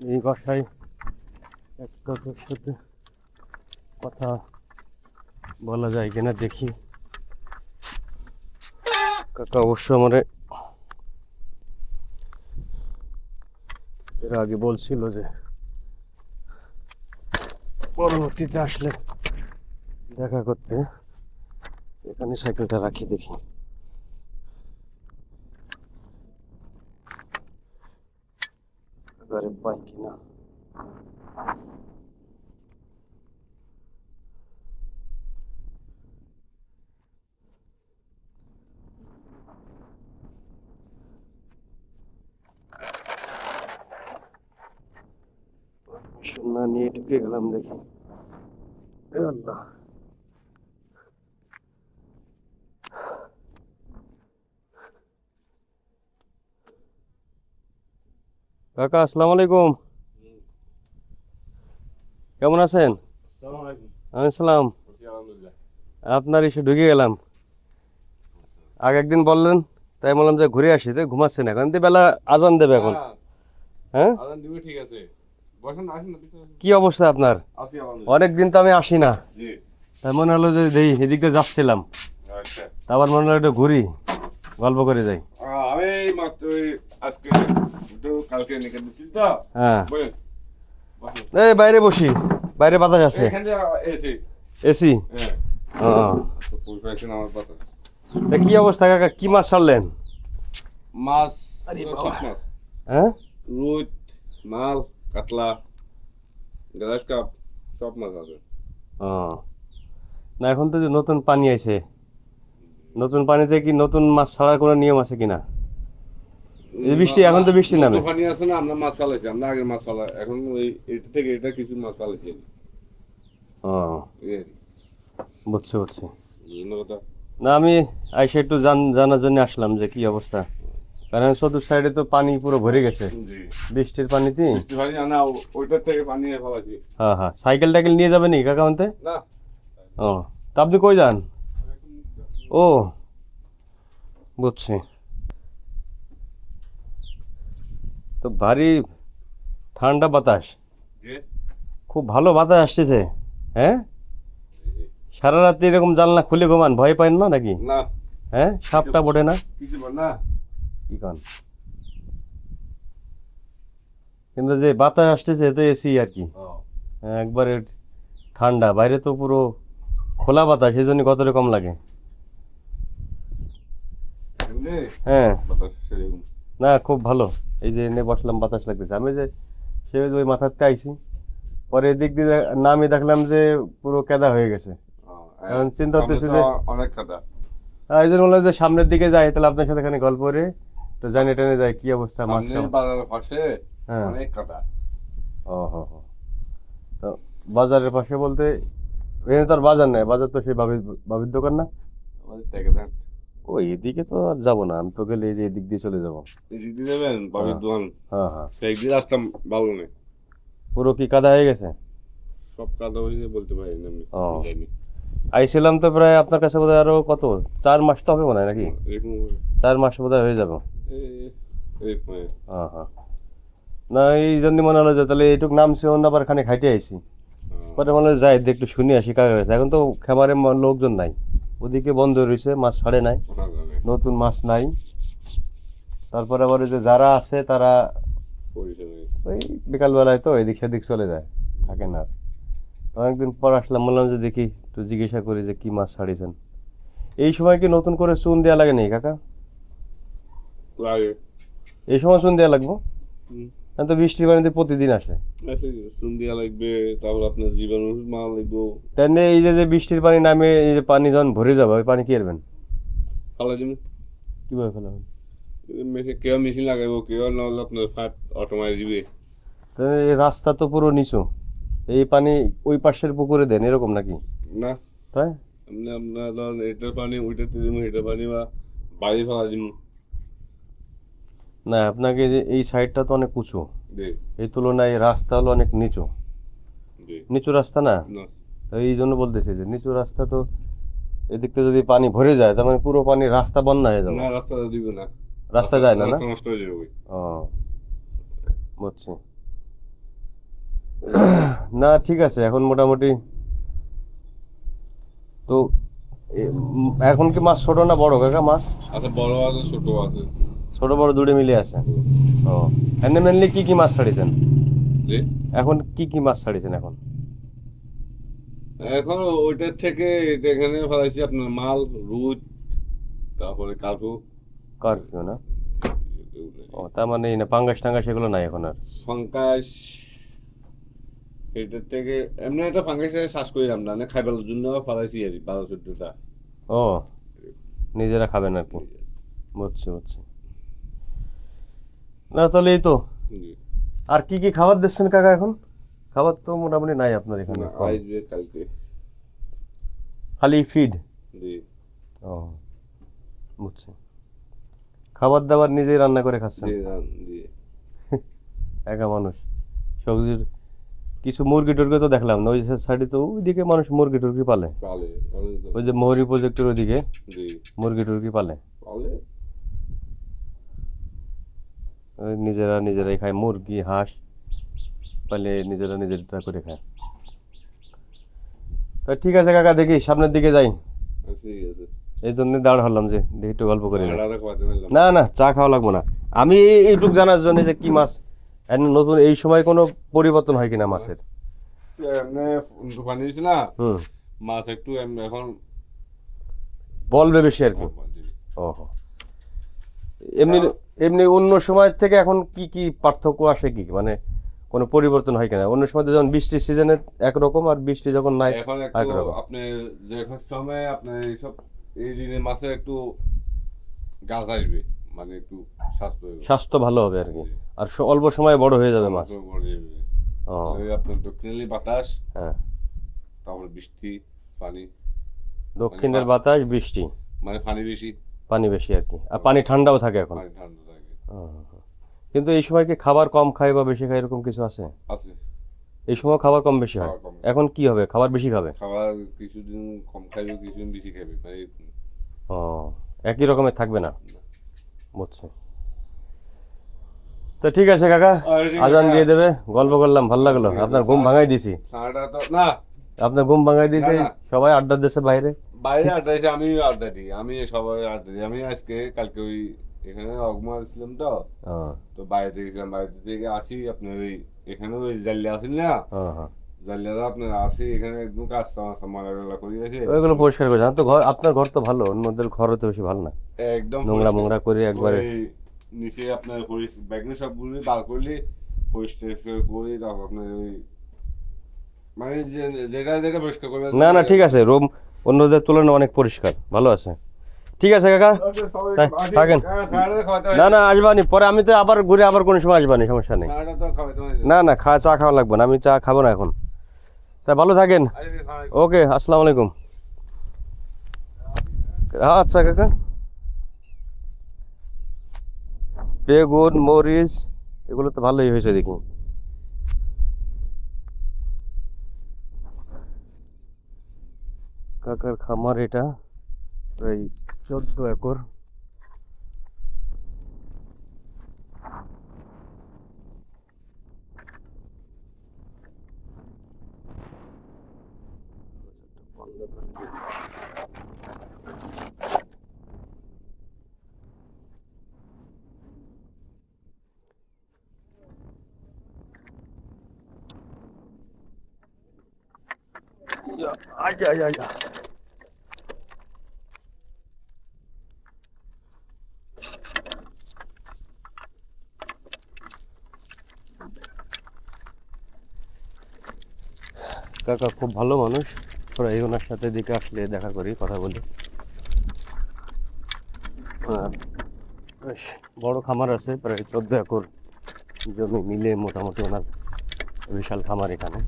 এই বাসায় এক কাকার সাথে কথা বলা যায় কিনা দেখি। কাকা অবশ্য আমারে এর আগে বলছিল যে পরবর্তীতে আসলে দেখা করতে। এখানে সাইকেলটা রাখি দেখি। গাড়ি পাই কিনা। না নিয়ে ঢুকে গেলাম দেখি। এ আল্লাহ, কাকা আসসালামু আলাইকুম। কেমন আছেন? আমি সালাম। আপনার এসে ঢুকে গেলাম। আগে একদিন বললেন, তাই বললাম যে ঘুরে আসি। তো ঘুমাচ্ছেন এখন, তো বেলা আজান দেবে এখন। হ্যাঁ, ঠিক আছে। কি অবস্থা আপনার? অনেকদিন তো আমি আসি না, তাই মনে হলো যে এই এদিক দিয়ে যাচ্ছিলাম, আবার মনে হলো একটু ঘুরি, গল্প করে যাই। আমি মাত্র আজকে কালকে নিকে দিচ্ছি তো। হ্যাঁ, এই বাইরে বসি, বাইরে বাতাস আছে। এসি। কি অবস্থা কাকা, কি মাছ ছাড়লেন? মাছ, হ্যাঁ, রুই, মাল, কাতলা, গ্লাস কাপ, সব মাছ আছে। না এখন তো যে নতুন পানি আছে, নতুন পানিতে কি নতুন মাছ ছাড়ার কোনো নিয়ম আছে কিনা? এই বৃষ্টি, এখন তো বৃষ্টি নামে। পানি আছে না, আমরা মাছ পালাইছি, আমরা আগে মাছ পালা, এখন ওই এটা থেকে এটা কিছু মাছ পালাইছি। বুঝছি বুঝছি। কথা না আমি আইসা একটু জানার জন্য আসলাম যে কি অবস্থা, কারণ চতুর্থ সাইডে তো পানি পুরো ভরে গেছে বৃষ্টির পানিতে। ওইটার থেকে পানি ফেলাইছি। হ্যাঁ হ্যাঁ, সাইকেল টাইকেল নিয়ে যাবেন নি কাকা আনতে? না। ও, তা আপনি কই যান? ও বুঝছি। তো ভারী ঠান্ডা বাতাস, খুব ভালো বাতাস আসতেছে। হ্যাঁ, সারা রাত্রি এরকম জানলা খুলে ঘুমান, ভয় পাইন না নাকি? না। হ্যাঁ, সাপটা পড়ে না? কিছু না। কি কন? কিন্তু যে বাতাস আসতেছে তো এসি আর কি, একবারে ঠান্ডা। বাইরে তো পুরো খোলা বাতাস, সেই জন্য কত রকম লাগে। হ্যাঁ, না খুব ভালো। এই যে এনে বসলাম, বাতাস লাগতেছে। আমি যে সে ওই মাথাতে আইছি, পরে এদিক দিয়ে নামি দেখলাম যে পুরো কেদা হয়ে গেছে। এখন চিন্তা করতেছি যে অনেক কাদা, এই জন্য বললাম যে সামনের দিকে যাই, তাহলে আপনার সাথে এখানে গল্প করে তো জানি টেনে যায় কি অবস্থা মাছ। হ্যাঁ, অনেক কাদা। ও হো হো। তো বাজারের পাশে বলতে এখানে তো আর বাজার নাই, বাজার তো সেই বাবির দোকান না? ওই এদিকে তো আর যাবো না, আমি তো গেলে এই যে এদিক দিয়ে চলে যাবো। এদিক দিয়ে যাবেন বাবির দোকান? হ্যাঁ হ্যাঁ। একদিন আসতাম, ভালো নেই। পুরো কি কাদা হয়ে গেছে? সব কাদা হয়েছে বলতে পারি না আমি, জানি। আইছিলাম তো প্রায় আপনার কাছে বোধহয় আরো কত 4 মাস তো হবে মনে হয় নাকি? 4 মাস বোধহয় হয়ে যাবে। হ্যাঁ হ্যাঁ। না এই জন্য মনে হলো যে তাহলে এইটুক নামছে অন্য আবার খানে খাইতে আইছি, পরে মনে হয় যাই একটু শুনে আসি কার কাছে। এখন তো খামারে লোকজন নাই, ওদিকে বন্ধ রয়েছে, মাছ ছাড়ে নাই, নতুন মাছ নাই। তারপরে আবার ওই যে যারা আছে তারা ওই বিকালবেলায় তো এদিক সেদিক চলে যায়, থাকে না। অনেকদিন পর আসলাম, বললাম যে দেখি একটু জিজ্ঞাসা করি যে কি মাছ ছাড়িয়েছেন। এই সময় কি নতুন করে চুন দেওয়া লাগে নাকি কাকা? লাগে। এই সময় চুন দেওয়া লাগবো? তো বৃষ্টির পানিতে প্রতিদিন আসে। চুন দেওয়া লাগবে, তারপর আপনার জীবাণু ওষুধ মারা লাগবে। তাই এই যে বৃষ্টির পানি নামে, এই যে পানি যখন ভরে যাবে, ওই পানি কি করবেন? ফেলা যাবে। কিভাবে ফেলাবেন? কেউ মেশিন লাগাইবো, কেউ নাহলে আপনার ফাট অটোমাই দিবে। এই রাস্তা তো পুরো নিচু, এই পানি ওই পাশের পুকুরে দেন এরকম নাকি? না, তাই আপনার ধরেন এটার পানি ওইটাতে দিব, এটার পানি বা বাড়ি ফেলা দিব না। আপনাকে যে এই সাইডটা তো অনেক উঁচু, এই তুলনায় রাস্তা হলো অনেক নিচু, নিচু রাস্তা না? এই জন্য বলতেছি যে নিচু রাস্তা তো এদিক থেকে যদি পানি ভরে যায় তার মানে পুরো পানি রাস্তা বন্যা হয়ে যাবে। না, রাস্তা দিবে না, রাস্তা যায় না? না, নষ্ট হয়ে যাবে। ও বুঝছি। না ঠিক আছে, এখন মোটামুটি তো এখন কি মাছ ছোট না বড় কাকা মাছ? আচ্ছা, বড় আছে ছোট আছে। ছোট বড় দুটো মিলে আছে। ও এনে মেনলি কি কি মাছ ছাড়িয়েছেন জি, এখন? কি কি মাছ ছাড়িয়েছেন এখন? এখন ওইটার থেকে এখানে ফেলাইছি আপনার মাল, রুই, তারপরে কাঠু। কারফিউ না? ও তার মানে এই না পাঙ্গাস টাঙ্গাস এগুলো নাই এখন আর? ফাঙ্কাস এটার থেকে এমনি একটা ফাঙ্কাসে শ্বাস করিলাম না, খাইবার জন্য ফেলাইছি আর কি, 12-14টা। ও নিজেরা খাবেন আর কি, বুঝছি বুঝছি। না তাহলে এই তো। জি। আর কি কি খাবার দিচ্ছেন কাকা এখন? খাবার তো মোটামুটি নাই আপনার এখানে, না, কম। আসবে কালকে। খালি ফিড? জি। ও বুঝছি। খাবার দাবার নিজেই রান্না করে খাচ্ছেন? জি, জি। একা মানুষ। সবজির কিছু মুরগি টুরগি তো দেখলাম না ওই সাইডে, তো ওইদিকে মানুষ মুরগি টুরগি পালে, পালে, পালে তো। ওই যে মোহরি প্রজেক্টের ওইদিকে জি, মুরগি টুরগি পালে। পালে। ওই নিজেরাই খায়, মুরগি হাঁস পালে নিজেরা নিজেরটা করে খায়। তা ঠিক আছে কাকা, দেখি সামনের দিকে যাই, ঠিক আছে। এই জন্য দাঁড় হলাম যে দেখি একটু গল্প করি। আড়াআড়া খাওয়াতে পারলাম। না না চা খাওয়া লাগবো না, আমি এইটুক জানার জন্য যে কি মাছ নতুন এই সময় কোনো পরিবর্তন হয় কিনা মাছের। এমনি পানি দিছি না, হুম মাছ একটু এখন বলবে বেশি আর কি। ওহো, এমনি এমনি অন্য সময় থেকে এখন কি কি পার্থক্য আসে, কি মানে কোনো পরিবর্তন হয় কিনা? অন্য সময় তো যেমন বৃষ্টির সিজনে একরকম, আর বৃষ্টি যখন নাই এখন একটু একরকম। আপনি যখন সময় আপনি এইসব এই দিনে মাছে একটু গাছ আসবে, মানে একটু স্বাস্থ্য হবে। স্বাস্থ্য ভালো হবে আর কি, আর অল্প সময়ে বড় হয়ে যাবে মাছ। বড় হবে। ও ওই আপনার দক্ষিণালি বাতাস, হ্যাঁ, তারপর বৃষ্টি, পানি, দক্ষিণের বাতাস বৃষ্টি, মানে পানি বেশি, পানি বেশি আর কি, আর পানি ঠান্ডাও থাকে এখন। পানি ঠান্ডা থাকে। ও, কিন্তু এই সময় কি খাবার কম খায় বা বেশি খায় এরকম কিছু আছে? আছে। এই সময় খাবার কম বেশি হয়, খাবার কম। এখন কি হবে, খাবার বেশি খাবে? খাবার কিছুদিন কম খাইবে, কিছুদিন বেশি খাইবে, মানে ও একই রকমের থাকবে না, বুঝছি। তো ঠিক আছে কাকা, আজান দিয়ে দেবে, গল্প করলাম ভালো লাগলো, আপনার ঘুম ভাঙাই দিছি। সারাটা তো না, আপনার ঘুম ভাঙাই দিয়েছে, না, না। সবাই আড্ডা দিচ্ছে বাইরে। বাইরে আড্ডা দিয়েছি, আমি আড্ডা দিই, আমি সবাই আড্ডা দিই। আমি আজকে কালকে ওই এখানে অগমা ছিলাম তো, ও, তো বাইরে গেছিলাম, বাইরে থেকে আসি আপনার ওই এখানে ওই জাল্লা আছেন না, ও, হ্যাঁ। জাল্লারা আপনার আসি এখানে একদম কাজ মারা করে গেছে, ওইগুলো পরিষ্কার করে তো ঘর, আপনার ঘর তো ভালো, অন্যদের ঘর তো বেশি ভালো না, একদম নোংরা মোংরা করে একবারে। ওই নিচে আপনার ব্যাগনে সবগুলো বার করলে পরিষ্কার করে, তারপর আপনার ওই মানে যেটা যেটা পরিষ্কার করবে। না না ঠিক আছে, রুম অন্যদের তুলনায় অনেক পরিষ্কার, ভালো আছে। ঠিক আছে কাকা, তাই থাকেন। না না আসবানি পরে, আমি তো আবার ঘুরে আবার কোনো সময় আসবানি, সমস্যা নেই। না না চা খাওয়া লাগবে না, আমি চা খাবো না এখন। তা ভালো থাকেন। ওকে, আসসালামু আলাইকুম। আচ্ছা কাকা, বেগুন মরিচ এগুলো তো ভালোই হয়েছে দেখি। কাকার খামার এটা, প্রায় 14 একর। আচ্ছা আচ্ছা আচ্ছা, কাকা খুব ভালো মানুষ, প্রায় ওনার সাথে দিকে আসলে দেখা করি, কথা বলি। আর বেশ বড় খামার আছে, প্রায় 14 একর জমি মিলে মোটামুটি ওনার বিশাল খামার এখানে।